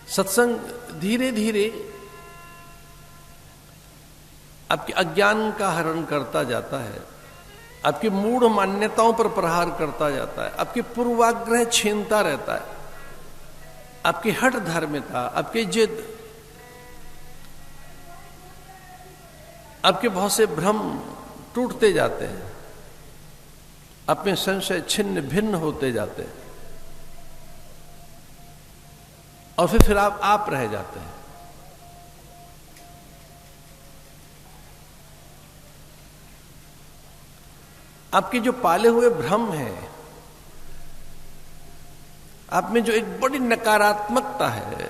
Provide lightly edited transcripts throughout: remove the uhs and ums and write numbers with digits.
सत्संग धीरे धीरे आपके अज्ञान का हरण करता जाता है, आपकी मूढ़ मान्यताओं पर प्रहार करता जाता है, आपके पूर्वाग्रह छीनता रहता है, आपकी हठ धार्मिकता, आपकी जिद, आपके बहुत से भ्रम टूटते जाते हैं, आप में संशय छिन्न भिन्न होते जाते हैं और फिर आप रह जाते हैं। आपके जो पाले हुए भ्रम हैं, आप में जो एक बड़ी नकारात्मकता है,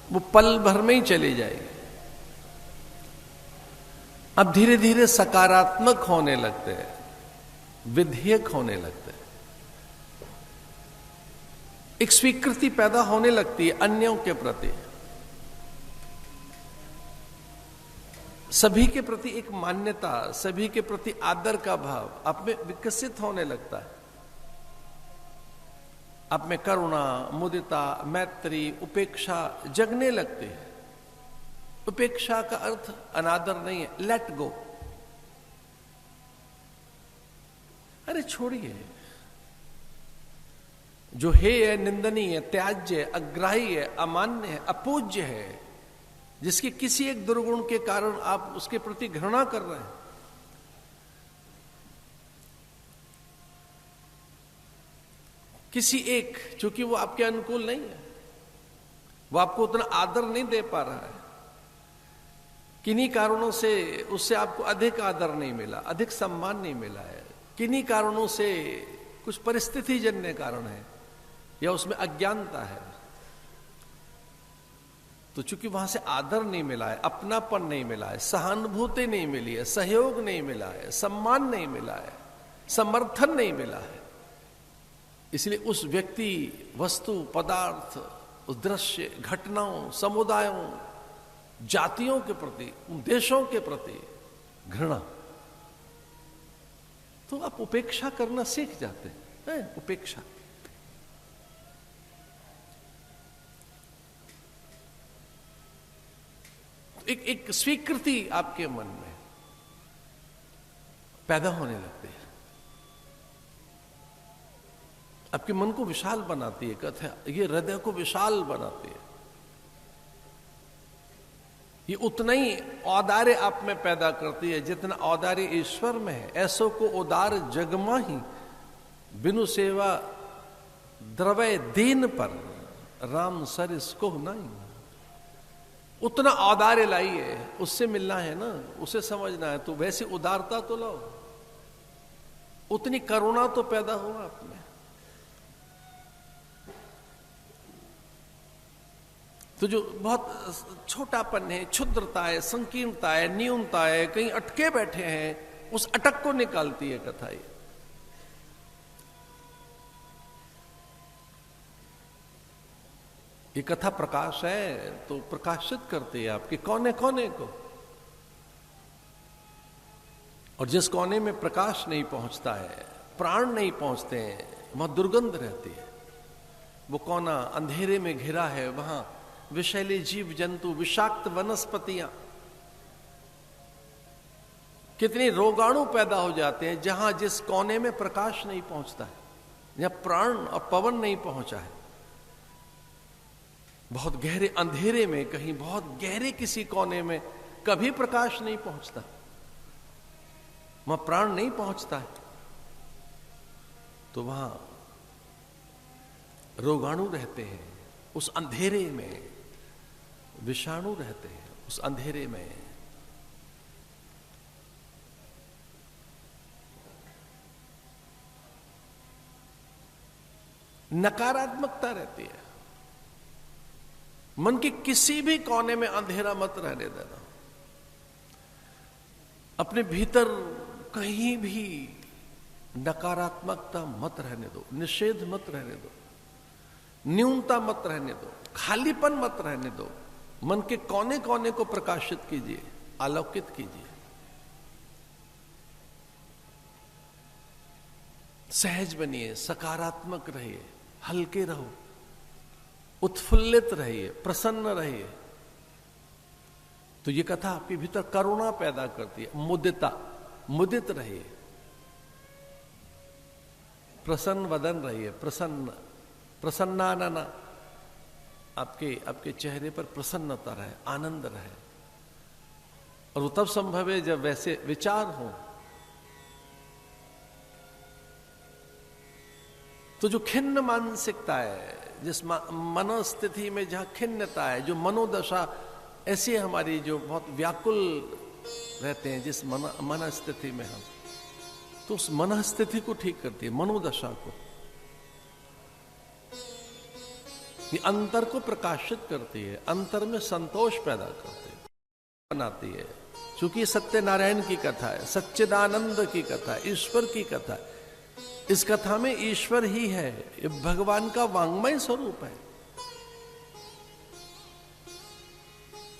वो पल भर में ही चली जाएगी। आप धीरे धीरे सकारात्मक होने लगते हैं, विधेयक होने लगते हैं, एक स्वीकृति पैदा होने लगती है अन्यों के प्रति, सभी के प्रति एक मान्यता, सभी के प्रति आदर का भाव आप में विकसित होने लगता है। आप में करुणा, मुदिता, मैत्री, उपेक्षा जगने लगती है। उपेक्षा का अर्थ अनादर नहीं है, लेट गो। अरे छोड़िए, जो है निंदनीय है, त्याज्य है, अग्राही है, अमान्य है, अपूज्य है, जिसके किसी एक दुर्गुण के कारण आप उसके प्रति घृणा कर रहे हैं, किसी एक, चूंकि वो आपके अनुकूल नहीं है, वो आपको उतना आदर नहीं दे पा रहा है, किन्हीं कारणों से उससे आपको अधिक आदर नहीं मिला, अधिक सम्मान नहीं मिला है, किन्हीं कारणों से कुछ परिस्थिति जन्य कारण है या उसमें अज्ञानता है, तो चूंकि वहां से आदर नहीं मिला है, अपनापन नहीं मिला है, सहानुभूति नहीं मिली है, सहयोग नहीं मिला है, सम्मान नहीं मिला है, समर्थन नहीं मिला है, इसलिए उस व्यक्ति, वस्तु, पदार्थ, उस दृश्य, घटनाओं, समुदायों, जातियों के प्रति, उन देशों के प्रति घृणा, तो आप उपेक्षा करना सीख जाते हैं। उपेक्षा, एक स्वीकृति आपके मन में पैदा होने लगती है, आपके मन को विशाल बनाती है, कथा ये हृदय को विशाल बनाती है, ये उतना ही औदार्य आप में पैदा करती है जितना औदार्य ईश्वर में है। ऐसो को उदार जगमा ही, बिनु सेवा द्रवय दीन पर, राम सर इसको नहीं। उतना औदार्य लाइए, उससे मिलना है ना, उसे समझना है, तो वैसी उदारता तो लाओ, उतनी करुणा तो पैदा हो आप में। तो जो बहुत छोटापन है, क्षुद्रता है, संकीर्णता है, न्यूनता है, कहीं अटके बैठे हैं, उस अटक को निकालती है कथा। ये कथा प्रकाश है तो प्रकाशित करती है आपके कोने कोने को, और जिस कोने में प्रकाश नहीं पहुंचता है, प्राण नहीं पहुंचते हैं, वहां दुर्गंध रहती है। वो कोना अंधेरे में घिरा है, वहां विषैले जीव जंतु, विषाक्त वनस्पतियां, कितने रोगाणु पैदा हो जाते हैं जहां जिस कोने में प्रकाश नहीं पहुंचता है, जहां प्राण और पवन नहीं पहुंचा है। बहुत गहरे अंधेरे में, कहीं बहुत गहरे किसी कोने में कभी प्रकाश नहीं पहुंचता, वहां प्राण नहीं पहुंचता है, तो वहां रोगाणु रहते हैं, उस अंधेरे में विषाणु रहते हैं, उस अंधेरे में नकारात्मकता रहती है। मन के किसी भी कोने में अंधेरा मत रहने देना, अपने भीतर कहीं भी नकारात्मकता मत रहने दो, निषेध मत रहने दो, न्यूनता मत रहने दो, खालीपन मत रहने दो। मन के कोने कोने को प्रकाशित कीजिए, आलोकित कीजिए, सहज बनिए, सकारात्मक रहिए, हल्के रहो, उत्फुल्लित रहिए, प्रसन्न रहिए। तो ये कथा आपके भीतर करुणा पैदा करती है, मुदिता, मुदित रहिए, प्रसन्न वदन रहिए, प्रसन्न, प्रसन्नानना, आपके चेहरे पर प्रसन्नता रहे, आनंद रहे। और वो तब संभव है जब वैसे विचार हो। तो जो खिन्न मानसिकता है, जिस मनोस्थिति में जहां खिन्नता है, जो मनोदशा ऐसी हमारी जो बहुत व्याकुल रहते हैं, जिस मनस्थिति में हम, तो उस मनस्थिति को ठीक करती है, मनोदशा को, ये अंतर को प्रकाशित करती है, अंतर में संतोष पैदा करती है, बनाती है। क्योंकि सत्यनारायण की कथा है, सच्चिदानंद की कथा है, ईश्वर की कथा है। इस कथा में ईश्वर ही है, ये भगवान का वांग्मय स्वरूप है।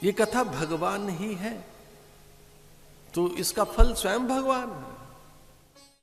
ये कथा भगवान ही है, तो इसका फल स्वयं भगवान है।